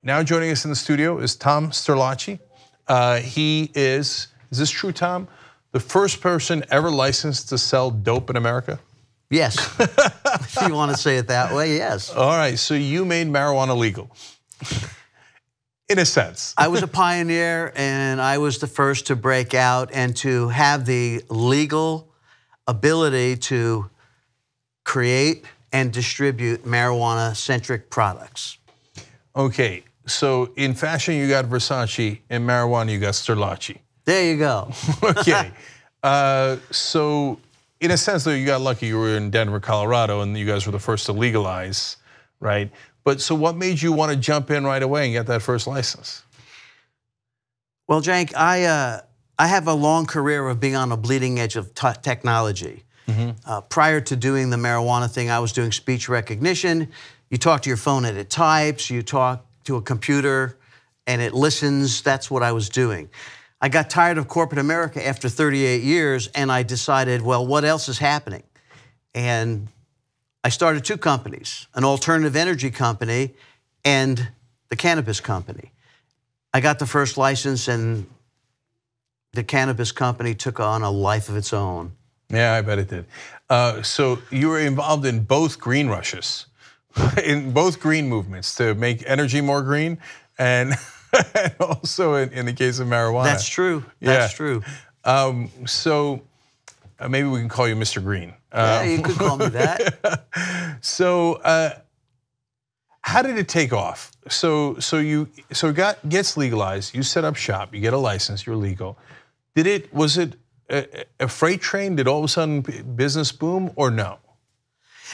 Now joining us in the studio is Tom Sterlacci. He is this true, Tom? The first person ever licensed to sell dope in America? Yes, if you want to say it that way, yes. All right, so you made marijuana legal, in a sense. I was a pioneer, and I was the first to break out and to have the legal ability to create and distribute marijuana-centric products. Okay, so in fashion you got Versace, in marijuana you got Sterlacci. There you go. Okay, so in a sense though, you got lucky. You were in Denver, Colorado, and you guys were the first to legalize, right? But so what made you want to jump in right away and get that first license? Well, Jank, I have a long career of being on the bleeding edge of technology. Prior to doing the marijuana thing, I was doing speech recognition. You talk to your phone and it types. You talk to a computer and it listens. That's what I was doing. I got tired of corporate America after 38 years, and I decided, well, what else is happening? And I started two companies, an alternative energy company and the cannabis company. I got the first license, and the cannabis company took on a life of its own. Yeah, I bet it did. So you were involved in both green rushes, in both green movements to make energy more green, and also in the case of marijuana. That's true. That's true. So maybe we can call you Mr. Green. Yeah, you could call me that. So how did it take off? So it gets legalized. You set up shop. You get a license. You're legal. Was it a freight train? Did all of a sudden business boom, or no?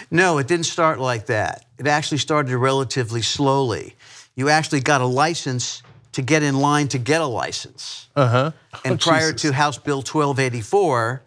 No, it didn't start like that. It actually started relatively slowly. You actually got a license to get in line to get a license. And prior to House Bill 1284,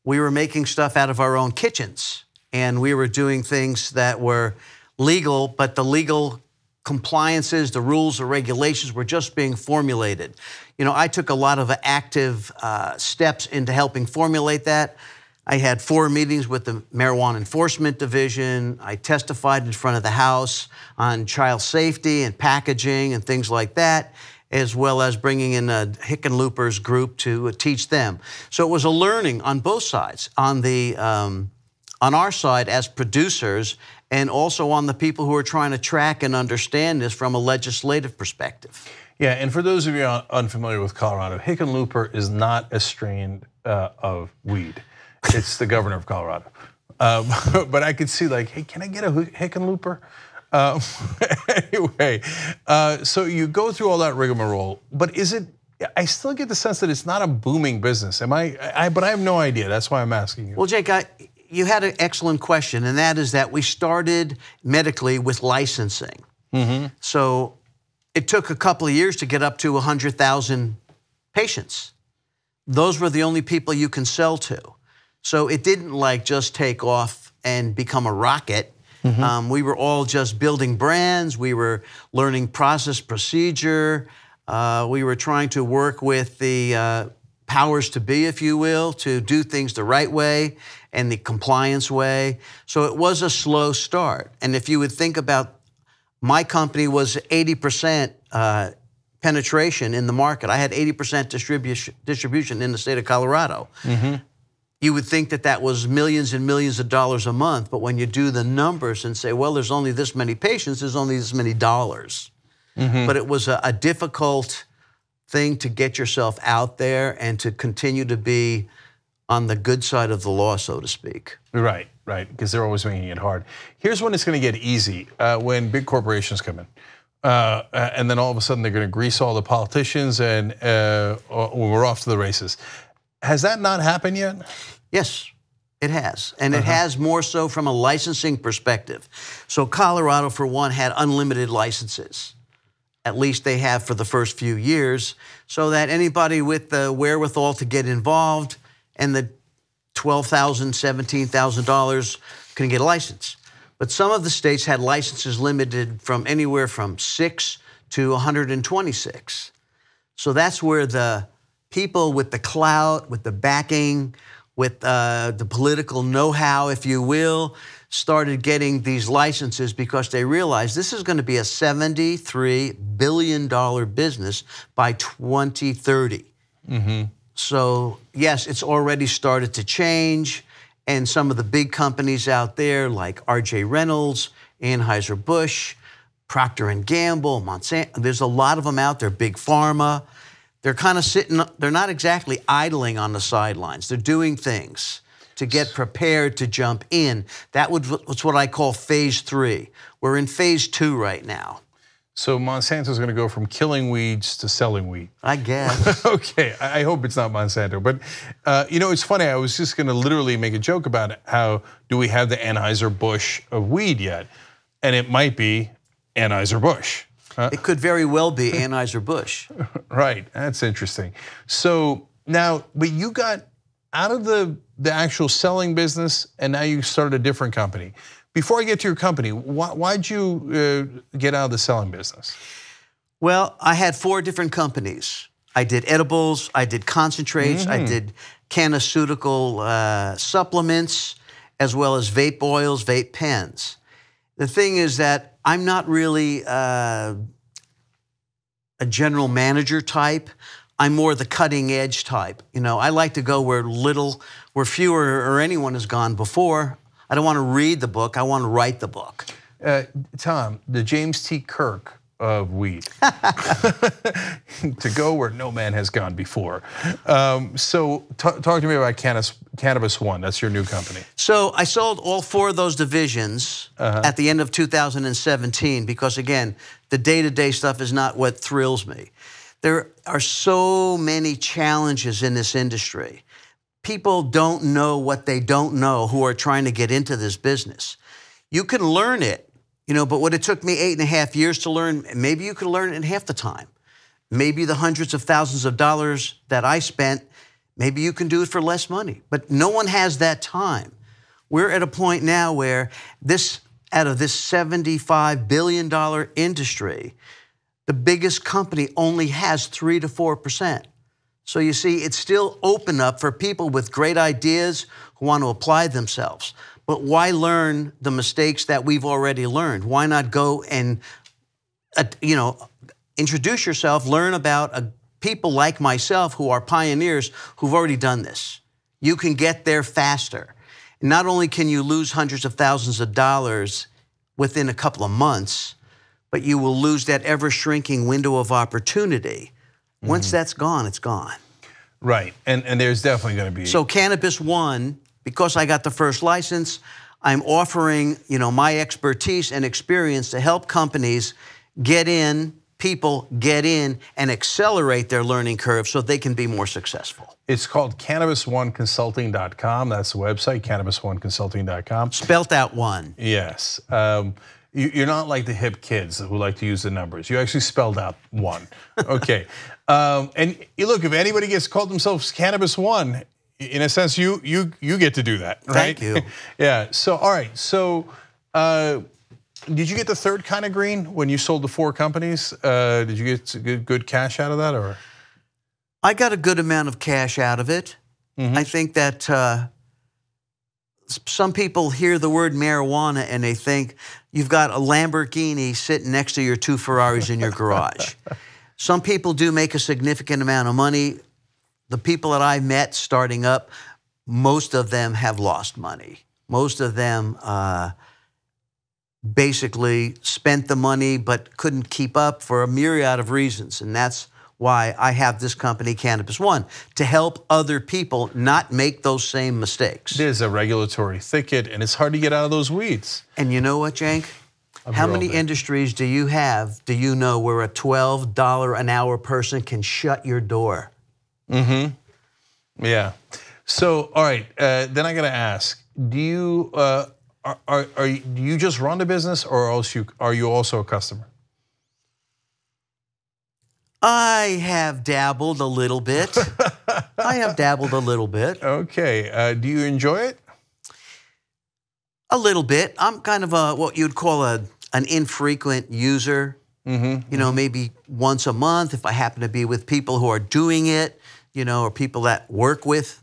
we were making stuff out of our own kitchens. And we were doing things that were legal, but the legal compliances, the rules, the regulations were just being formulated. You know, I took a lot of active steps into helping formulate that. I had 4 meetings with the Marijuana Enforcement Division. I testified in front of the House on child safety and packaging and things like that, as well as bringing in a Hickenloopers group to teach them. So it was a learning on both sides, on our side as producers, and also on the people who are trying to track and understand this from a legislative perspective. Yeah, and for those of you unfamiliar with Colorado, Hickenlooper is not a strain of weed. It's the governor of Colorado. But I could see like, hey, can I get a Hickenlooper? Anyway, so you go through all that rigmarole, but is it, I still get the sense that it's not a booming business. But I have no idea. That's why I'm asking you. Well, Jake, you had an excellent question, and that is that we started medically with licensing. So it took a couple of years to get up to 100,000 patients. Those were the only people you can sell to. So it didn't like just take off and become a rocket. We were all just building brands. We were learning process, procedure. We were trying to work with the powers to be, if you will, to do things the right way and the compliance way. So it was a slow start. And if you would think about, my company was 80% penetration in the market. I had 80% distribution in the state of Colorado. You would think that that was millions and millions of dollars a month, but when you do the numbers and say, well, there's only this many patients, there's only this many dollars. But it was a difficult thing to get yourself out there and to continue to be on the good side of the law, so to speak. Right, because they're always making it hard. Here's when it's going to get easy, when big corporations come in. And then all of a sudden they're going to grease all the politicians and we're off to the races. Has that not happened yet? Yes, it has. And it has more so from a licensing perspective. So Colorado, for one, had unlimited licenses. At least they have for the first few years, so that anybody with the wherewithal to get involved and the $12,000, $17,000 can get a license. But some of the states had licenses limited from anywhere from 6 to 126. So that's where the people with the clout, with the backing, with the political know-how, if you will, started getting these licenses because they realized this is going to be a $73 billion business by 2030. So yes, it's already started to change. And some of the big companies out there like R.J. Reynolds, Anheuser-Busch, Procter & Gamble, Monsanto, there's a lot of them out there, Big Pharma. They're kind of sitting, they're not exactly idling on the sidelines. They're doing things to get prepared to jump in. That's what I call phase 3. We're in phase 2 right now. So Monsanto's going to go from killing weeds to selling weed. I guess. Okay, I hope it's not Monsanto. But you know, it's funny, I was just going to literally make a joke about it. How do we have the Anheuser-Busch of weed yet? And it might be Anheuser-Busch. It could very well be Anheuser-Busch. Right, that's interesting. So now, but you got out of the actual selling business and now you started a different company. Before I get to your company, why'd you get out of the selling business? Well, I had 4 different companies. I did edibles, I did concentrates, I did cannabis supplements, as well as vape oils, vape pens. The thing is that I'm not really a general manager type. I'm more the cutting edge type. You know, I like to go where fewer or anyone has gone before. I don't want to read the book, I want to write the book. Tom, the James T. Kirk of weed. To go where no man has gone before. So talk to me about Cannabis One, that's your new company. So I sold all 4 of those divisions at the end of 2017 because again, the day-to-day stuff is not what thrills me. There are so many challenges in this industry. People don't know what they don't know who are trying to get into this business. You can learn it, you know, but what it took me 8.5 years to learn, maybe you could learn it in half the time. Maybe the hundreds of thousands of dollars that I spent, maybe you can do it for less money, but no one has that time. We're at a point now where out of this $75 billion industry, the biggest company only has 3 to 4%. So you see, it's still open up for people with great ideas who want to apply themselves. But why learn the mistakes that we've already learned? Why not go and, you know, introduce yourself, learn about people like myself who are pioneers who've already done this. You can get there faster. And not only can you lose hundreds of thousands of dollars within a couple of months, but you will lose that ever-shrinking window of opportunity. Once that's gone, it's gone. Right, and there's definitely going to be. So Cannabis One, because I got the first license, I'm offering, you know, my expertise and experience to help companies get in, people get in, and accelerate their learning curve so they can be more successful. It's called CannabisOneConsulting.com. That's the website, CannabisOneConsulting.com. Spelt out one. Yes. You're not like the hip kids who like to use the numbers. You actually spelled out one. Okay. And look, if anybody gets called themselves Cannabis One, in a sense, you get to do that, right? Thank you. Yeah. So all right. So did you get the third kind of green when you sold the 4 companies? Did you get good cash out of that, or? I got a good amount of cash out of it. I think that some people hear the word marijuana and they think you've got a Lamborghini sitting next to your 2 Ferraris in your garage. Some people do make a significant amount of money. The people that I've met starting up, most of them have lost money. Most of them basically spent the money but couldn't keep up for a myriad of reasons. And that's why I have this company, Cannabis One, to help other people not make those same mistakes. There's a regulatory thicket, and it's hard to get out of those weeds. And you know what, Cenk? How many industries do you know, where a $12 an hour person can shut your door? Yeah. So, all right, then I got to ask, do you do you just run the business, or are you also a customer? I have dabbled a little bit. Okay. Do you enjoy it? A little bit. I'm kind of what you'd call an infrequent user. You know, maybe once a month if I happen to be with people who are doing it. you know, or people that work with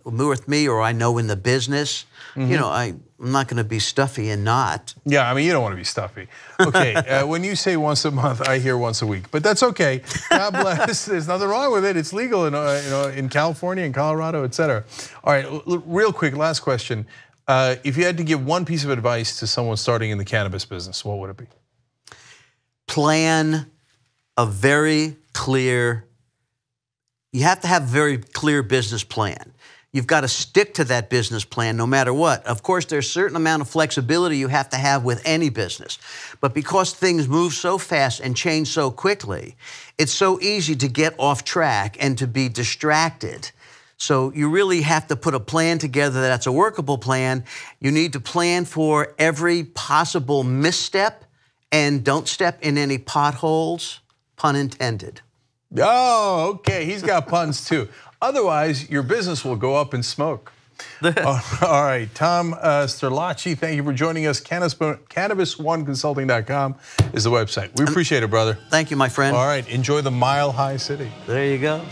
me or I know in the business. You know, I'm not going to be stuffy and not. Yeah, I mean, you don't want to be stuffy. Okay, when you say once a month, I hear once a week, but that's okay. God bless. There's nothing wrong with it. It's legal in, you know, in California, in Colorado, et cetera. All right, real quick, last question. If you had to give one piece of advice to someone starting in the cannabis business, what would it be? Plan a very clear, you have to have a very clear business plan. You've got to stick to that business plan no matter what. Of course, there's a certain amount of flexibility you have to have with any business. But because things move so fast and change so quickly, it's so easy to get off track and to be distracted. So you really have to put a plan together that's a workable plan. You need to plan for every possible misstep and don't step in any potholes, pun intended. Oh, okay, he's got puns too. Otherwise, your business will go up in smoke. All right, Tom Sterlacci, thank you for joining us. Cannabis1consulting.com is the website. We appreciate it, brother. Thank you, my friend. All right, enjoy the Mile High City. There you go.